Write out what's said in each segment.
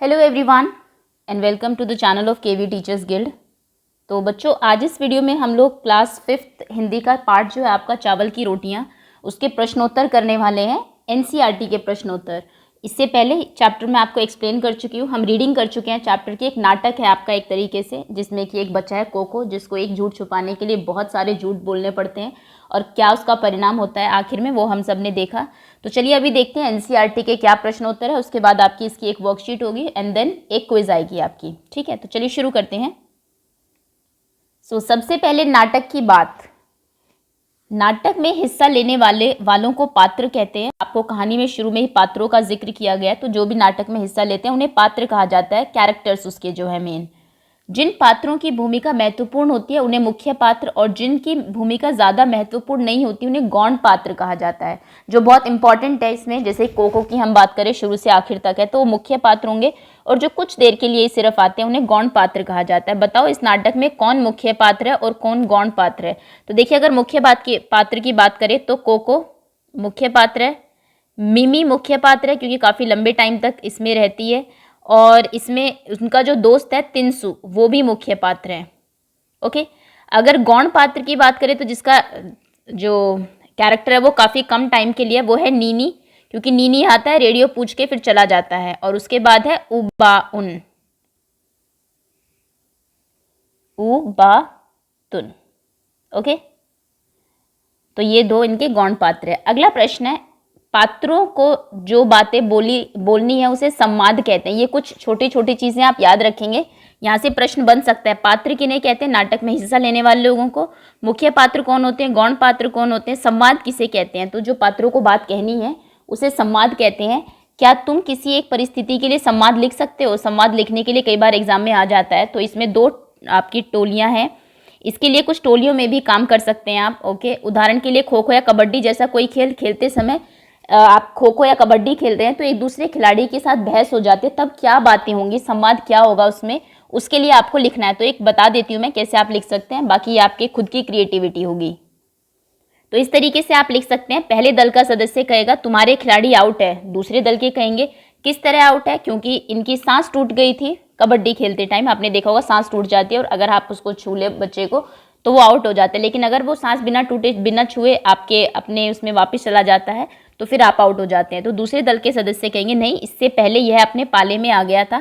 Hello everyone and welcome to the channel of KV teachers guild. तो बच्चों, आज इस वीडियो में हम लोग क्लास 5th हिंदी का पार्ट जो है आपका चावल की रोटियां, उसके प्रश्नोत्तर करने वाले हैं। एनसीईआरटी के प्रश्नोत्तर। इससे पहले चैप्टर में आपको एक्सप्लेन कर चुकी हूँ, हम रीडिंग कर चुके हैं चैप्टर की। एक नाटक है आपका एक तरीके से, जिसमें कि एक बच्चा है कोको, जिसको एक झूठ छुपाने के लिए बहुत सारे झूठ बोलने पड़ते हैं और क्या उसका परिणाम होता है आखिर में, वो हम सब ने देखा। तो चलिए अभी देखते हैं एनसीईआरटी के क्या प्रश्नोत्तर है। उसके बाद आपकी इसकी एक वर्कशीट होगी एंड देन एक क्विज आएगी आपकी। ठीक है, तो चलिए शुरू करते हैं। सबसे पहले नाटक की बात। नाटक में हिस्सा लेने वालों को पात्र कहते हैं। आपको कहानी में शुरू में ही पात्रों का जिक्र किया गया है, तो जो भी नाटक में हिस्सा लेते हैं उन्हें पात्र कहा जाता है। कैरेक्टर्स उसके जो है मेन। जिन पात्रों की भूमिका महत्वपूर्ण होती है उन्हें मुख्य पात्र, और जिनकी भूमिका ज़्यादा महत्वपूर्ण नहीं होती उन्हें गौण पात्र कहा जाता है। जो बहुत इंपॉर्टेंट है इसमें, जैसे कोको की हम बात करें शुरू से आखिर तक है, तो वो मुख्य पात्र होंगे, और जो कुछ देर के लिए सिर्फ आते हैं उन्हें गौण पात्र कहा जाता है। बताओ इस नाटक में कौन मुख्य पात्र है और कौन गौण पात्र है। तो देखिए, अगर मुख्य पात्र की बात करें तो कोको मुख्य पात्र है, मिमी मुख्य पात्र है क्योंकि काफ़ी लंबे टाइम तक इसमें रहती है, और इसमें उनका जो दोस्त है तिनसु, वो भी मुख्य पात्र है। ओके, अगर गौण पात्र की बात करें तो जिसका जो कैरेक्टर है वो काफ़ी कम टाइम के लिए, वो है नीनी, क्योंकि नीनी आता है, रेडियो पूछ के फिर चला जाता है। और उसके बाद है उबाउन, उबातुन। ओके, तो ये दो इनके गौण पात्र है। अगला प्रश्न है, पात्रों को जो बातें बोलनी है उसे संवाद कहते हैं। ये कुछ छोटी छोटी चीजें आप याद रखेंगे, यहाँ से प्रश्न बन सकता है। पात्र किन्हें कहते हैं? नाटक में हिस्सा लेने वाले लोगों को। मुख्य पात्र कौन होते हैं? गौण पात्र कौन होते हैं? संवाद किसे कहते हैं? तो जो पात्रों को बात कहनी है उसे संवाद कहते हैं। क्या तुम किसी एक परिस्थिति के लिए संवाद लिख सकते हो? संवाद लिखने के लिए कई बार एग्जाम में आ जाता है। तो इसमें दो आपकी टोलियां हैं, इसके लिए कुछ टोलियों में भी काम कर सकते हैं आप। ओके, उदाहरण के लिए खो खो या कबड्डी जैसा कोई खेल खेलते समय आप खो खो या कबड्डी खेल रहे हैं तो एक दूसरे खिलाड़ी के साथ बहस हो जाती है, तब क्या बातें होंगी, संवाद क्या होगा उसमें, उसके लिए आपको लिखना है। तो एक बता देती हूँ मैं कैसे आप लिख सकते हैं, बाकी ये आपके खुद की क्रिएटिविटी होगी। तो इस तरीके से आप लिख सकते हैं। पहले दल का सदस्य कहेगा तुम्हारे खिलाड़ी आउट है, दूसरे दल के कहेंगे किस तरह आउट है, क्योंकि इनकी सांस टूट गई थी कबड्डी खेलते टाइम। आपने देखा होगा सांस टूट जाती है और अगर आप उसको छू ले बच्चे को तो वो आउट हो जाता है, लेकिन अगर वो सांस बिना टूटे बिना छुए आपके अपने उसमें वापस चला जाता है तो फिर आप आउट हो जाते हैं। तो दूसरे दल के सदस्य कहेंगे नहीं, इससे पहले यह अपने पाले में आ गया था।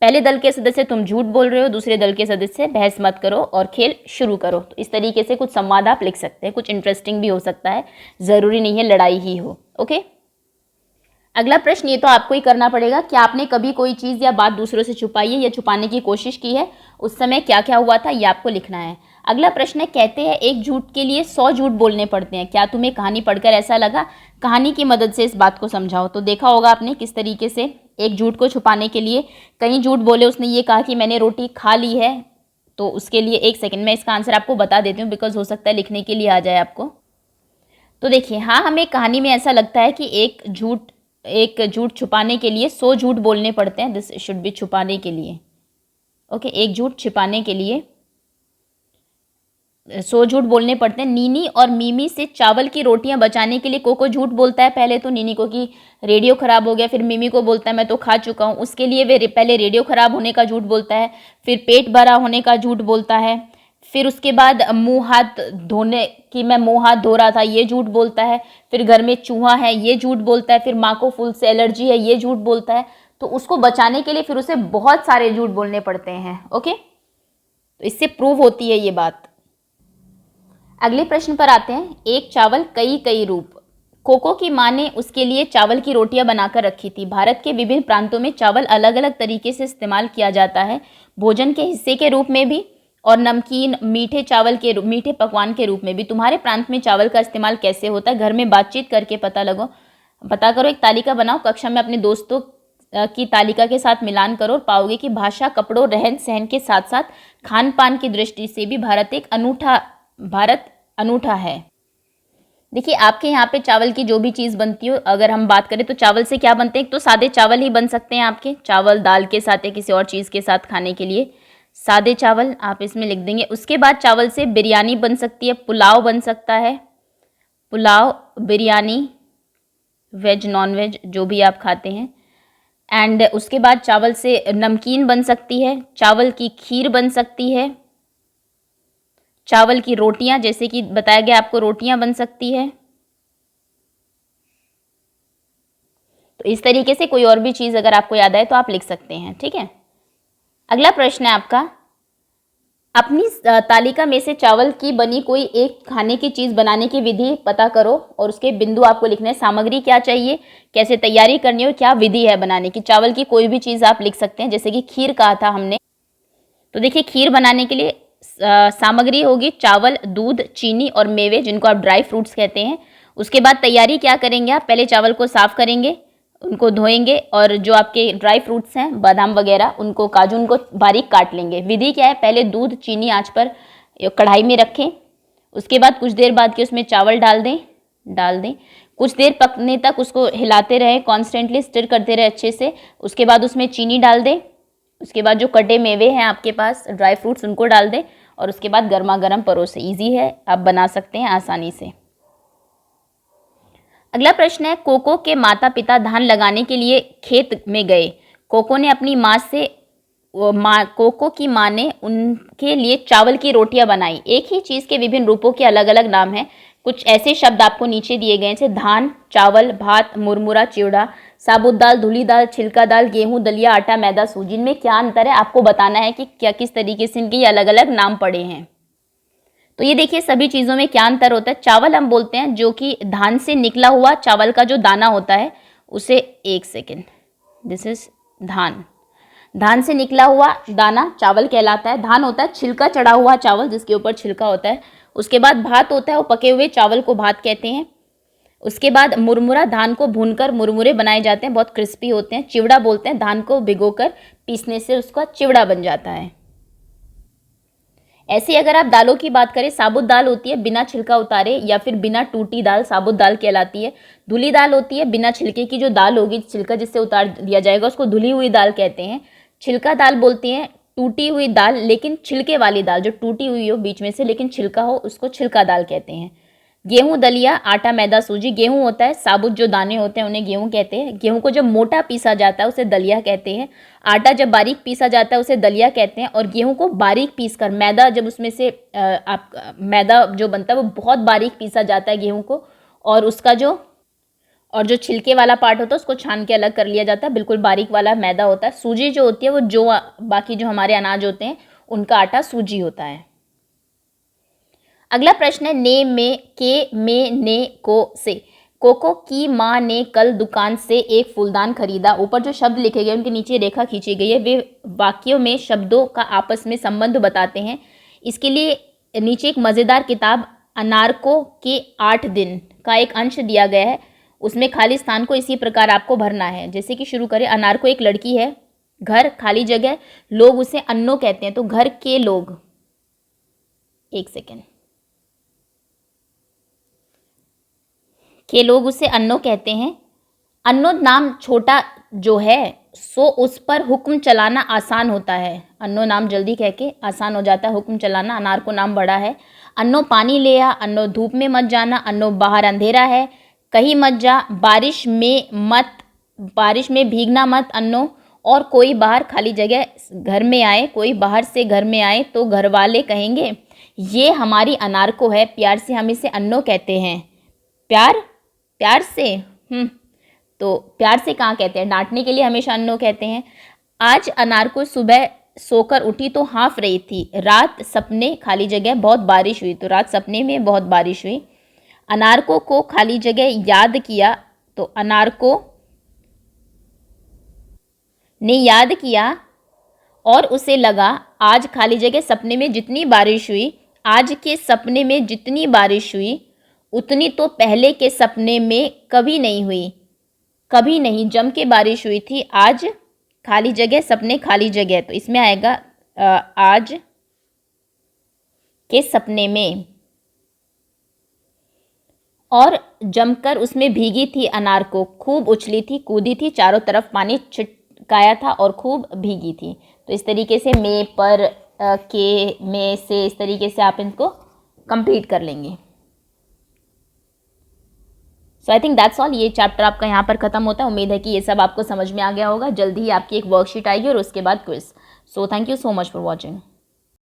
पहले दल के सदस्य तुम झूठ बोल रहे हो, दूसरे दल के सदस्य बहस मत करो और खेल शुरू करो। तो इस तरीके से कुछ संवाद आप लिख सकते हैं। कुछ इंटरेस्टिंग भी हो सकता है, ज़रूरी नहीं है लड़ाई ही हो। ओके, अगला प्रश्न ये तो आपको ही करना पड़ेगा। क्या आपने कभी कोई चीज़ या बात दूसरों से छुपाई है या छुपाने की कोशिश की है? उस समय क्या क्या हुआ था ये आपको लिखना है। अगला प्रश्न है, कहते हैं एक झूठ के लिए 100 झूठ बोलने पड़ते हैं। क्या तुम्हें कहानी पढ़कर ऐसा लगा? कहानी की मदद से इस बात को समझाओ। तो देखा होगा आपने किस तरीके से एक झूठ को छुपाने के लिए कई झूठ बोले। उसने ये कहा कि मैंने रोटी खा ली है, तो उसके लिए एक सेकेंड में इसका आंसर आपको बता देती हूँ, बिकॉज हो सकता है लिखने के लिए आ जाए आपको। तो देखिए, हाँ, हमें कहानी में ऐसा लगता है कि एक झूठ छुपाने के लिए 100 झूठ बोलने पड़ते हैं। दिस शुड बी छुपाने के लिए। ओके, एक झूठ छिपाने के लिए 100 झूठ बोलने पड़ते हैं। नीनी और मीमी से चावल की रोटियां बचाने के लिए कोको झूठ बोलता है पहले तो नीनी को कि रेडियो खराब हो गया, फिर मीमी को बोलता है मैं तो खा चुका हूँ। उसके लिए वे पहले रेडियो खराब होने का झूठ बोलता है, फिर पेट भरा होने का झूठ बोलता है, फिर उसके बाद मुंह हाथ धोने कि मैं मुंह हाथ धो रहा था ये झूठ बोलता है, फिर घर में चूहा है ये झूठ बोलता है, फिर माँ को फूल से एलर्जी है ये झूठ बोलता है। तो उसको बचाने के लिए फिर उसे बहुत सारे झूठ बोलने पड़ते हैं। ओके, तो इससे प्रूव होती है ये बात। अगले प्रश्न पर आते हैं। एक चावल कई कई रूप। कोको की माँ ने उसके लिए चावल की रोटियां बनाकर रखी थी। भारत के विभिन्न प्रांतों में चावल अलग अलग तरीके से इस्तेमाल किया जाता है, भोजन के हिस्से के रूप में भी और नमकीन मीठे पकवान के रूप में भी। तुम्हारे प्रांत में चावल का इस्तेमाल कैसे होता है? घर में बातचीत करके पता करो, एक तालिका बनाओ, कक्षा में अपने दोस्तों की तालिका के साथ मिलान करो और पाओगे कि भाषा, कपड़ों, रहन सहन के साथ साथ खान पान की दृष्टि से भी भारत अनूठा है। देखिए, आपके यहाँ पे चावल की जो भी चीज़ बनती हो, अगर हम बात करें तो चावल से क्या बनते हैं? एक तो सादे चावल ही बन सकते हैं आपके, चावल दाल के साथ या किसी और चीज़ के साथ खाने के लिए सादे चावल आप इसमें लिख देंगे। उसके बाद चावल से बिरयानी बन सकती है, पुलाव बन सकता है, pulao, biryani, veg non veg जो भी आप खाते हैं। एंड उसके बाद चावल से नमकीन बन सकती है, चावल की खीर बन सकती है, चावल की रोटियां, जैसे कि बताया गया आपको, रोटियां बन सकती है। तो इस तरीके से कोई और भी चीज़ अगर आपको याद आए तो आप लिख सकते हैं, ठीक है। अगला प्रश्न है आपका, अपनी तालिका में से चावल की बनी कोई एक खाने की चीज़ बनाने की विधि पता करो और उसके बिंदु आपको लिखने हैं। सामग्री क्या चाहिए, कैसे तैयारी करनी है और क्या विधि है बनाने की। चावल की कोई भी चीज़ आप लिख सकते हैं, जैसे कि खीर कहा था हमने। तो देखिए, खीर बनाने के लिए सामग्री होगी चावल, दूध, चीनी और मेवे, जिनको आप ड्राई फ्रूट्स कहते हैं। उसके बाद तैयारी क्या करेंगे आप, पहले चावल को साफ करेंगे, उनको धोएंगे और जो आपके ड्राई फ्रूट्स हैं, बादाम वगैरह, उनको, काजू, उनको बारीक काट लेंगे। विधि क्या है, पहले दूध चीनी आंच पर कढ़ाई में रखें, उसके बाद कुछ देर बाद के उसमें चावल डाल दें, कुछ देर पकने तक उसको हिलाते रहें, कॉन्स्टेंटली स्टिर करते रहे अच्छे से। उसके बाद उसमें चीनी डाल दें, उसके बाद जो कटे मेवे हैं आपके पास, ड्राई फ्रूट्स, उनको डाल दें और उसके बाद गर्मा गर्म परोसे। ईजी है, आप बना सकते हैं आसानी से। अगला प्रश्न है, कोको के माता पिता धान लगाने के लिए खेत में गए। कोको ने अपनी माँ से कोको की माँ ने उनके लिए चावल की रोटियां बनाई। एक ही चीज़ के विभिन्न रूपों के अलग अलग नाम हैं। कुछ ऐसे शब्द आपको नीचे दिए गए हैं, जैसे धान, चावल, भात, मुरमुरा, चिवड़ा, साबुत दाल, धुली दाल, छिलका दाल, गेहूं, दलिया, आटा, मैदा, सूजी। इनमें क्या अंतर है, आपको बताना है कि क्या किस तरीके से इनके अलग अलग नाम पड़े हैं। तो ये देखिए, सभी चीज़ों में क्या अंतर होता है। चावल हम बोलते हैं जो कि धान से निकला हुआ चावल का जो दाना होता है उसे, एक सेकेंड, दिस इज धान। धान से निकला हुआ दाना चावल कहलाता है। धान होता है छिलका चढ़ा हुआ चावल, जिसके ऊपर छिलका होता है। उसके बाद भात होता है, वो पके हुए चावल को भात कहते हैं। उसके बाद मुरमुरा, धान को भूनकर मुरमुरे बनाए जाते हैं, बहुत क्रिस्पी होते हैं। चिवड़ा बोलते हैं, धान को भिगोकर पीसने से उसका चिवड़ा बन जाता है। ऐसे अगर आप दालों की बात करें, साबुत दाल होती है बिना छिलका उतारे या फिर बिना टूटी दाल, साबुत दाल कहलाती है। धुली दाल होती है बिना छिलके की जो दाल होगी, छिलका जिससे उतार दिया जाएगा उसको धुली हुई दाल कहते हैं। छिलका दाल बोलती हैं टूटी हुई दाल, लेकिन छिलके वाली दाल, जो टूटी हुई हो बीच में से लेकिन छिलका हो, उसको छिलका दाल कहते हैं। गेहूं, दलिया, आटा, मैदा, सूजी। गेहूं होता है साबुत जो दाने होते हैं उन्हें गेहूं कहते हैं। गेहूं को जब मोटा पीसा जाता है उसे दलिया कहते हैं। आटा जब बारीक पीसा जाता है उसे दलिया कहते हैं। और गेहूं को बारीक पीसकर, मैदा जब उसमें से मैदा जो बनता है वो बहुत बारीक पीसा जाता है गेहूं को, और उसका जो छिलके वाला पार्ट होता है उसको छान के अलग कर लिया जाता है, बिल्कुल बारीक वाला मैदा होता है। सूजी जो होती है वो जो बाकी जो हमारे अनाज होते हैं उनका आटा सूजी होता है। अगला प्रश्न है, ने, में, के, में, ने, को, से। कोको की माँ ने कल दुकान से एक फूलदान खरीदा। ऊपर जो शब्द लिखे गए उनके नीचे रेखा खींची गई है, वे वाक्यों में शब्दों का आपस में संबंध बताते हैं। इसके लिए नीचे एक मज़ेदार किताब अनारको के 8 दिन का एक अंश दिया गया है, उसमें खाली स्थान को इसी प्रकार आपको भरना है। जैसे कि शुरू करें, अनारको एक लड़की है, घर खाली जगह, लोग उसे अन्नो कहते हैं, तो घर के लोग, एक सेकेंड, के लोग उसे अन्नो कहते हैं। अन्नो नाम छोटा जो है सो उस पर हुक्म चलाना आसान होता है। अन्नो नाम जल्दी कह के आसान हो जाता है हुक्म चलाना। अनार को नाम बड़ा है। अन्नो पानी ले आ, अन्नो धूप में मत जाना, अन्नो बाहर अंधेरा है, कहीं मत जा, बारिश में भीगना मत, अन्नो। और कोई बाहर खाली जगह घर में आए, कोई बाहर से घर में आए तो घर वाले कहेंगे ये हमारी अनार को है, प्यार से हम इसे अन्नो कहते हैं। प्यार से, तो प्यार से कहाँ कहते हैं, डांटने के लिए हमेशा अन्नो कहते हैं। आज अनार को सुबह सोकर उठी तो हाँफ रही थी, रात सपने खाली जगह बहुत बारिश हुई, तो रात सपने में बहुत बारिश हुई। अनारको को खाली जगह याद किया, तो अनारको ने याद किया और उसे लगा आज खाली जगह सपने में जितनी बारिश हुई, आज के सपने में जितनी बारिश हुई उतनी तो पहले के सपने में कभी नहीं हुई, कभी नहीं जम के बारिश हुई थी। आज खाली जगह सपने खाली जगह, तो इसमें आएगा आज के सपने में। और जमकर उसमें भीगी थी अनार को, खूब उछली थी, कूदी थी, चारों तरफ पानी छिटकाया था और खूब भीगी थी। तो इस तरीके से में, पर, के, में, से, इस तरीके से आप इनको कंप्लीट कर लेंगे। सो आई थिंक दैट्स ऑल। ये चैप्टर आपका यहाँ पर खत्म होता है। उम्मीद है कि ये सब आपको समझ में आ गया होगा। जल्दी ही आपकी एक वर्कशीट आएगी और उसके बाद quiz. So thank you so much for watching.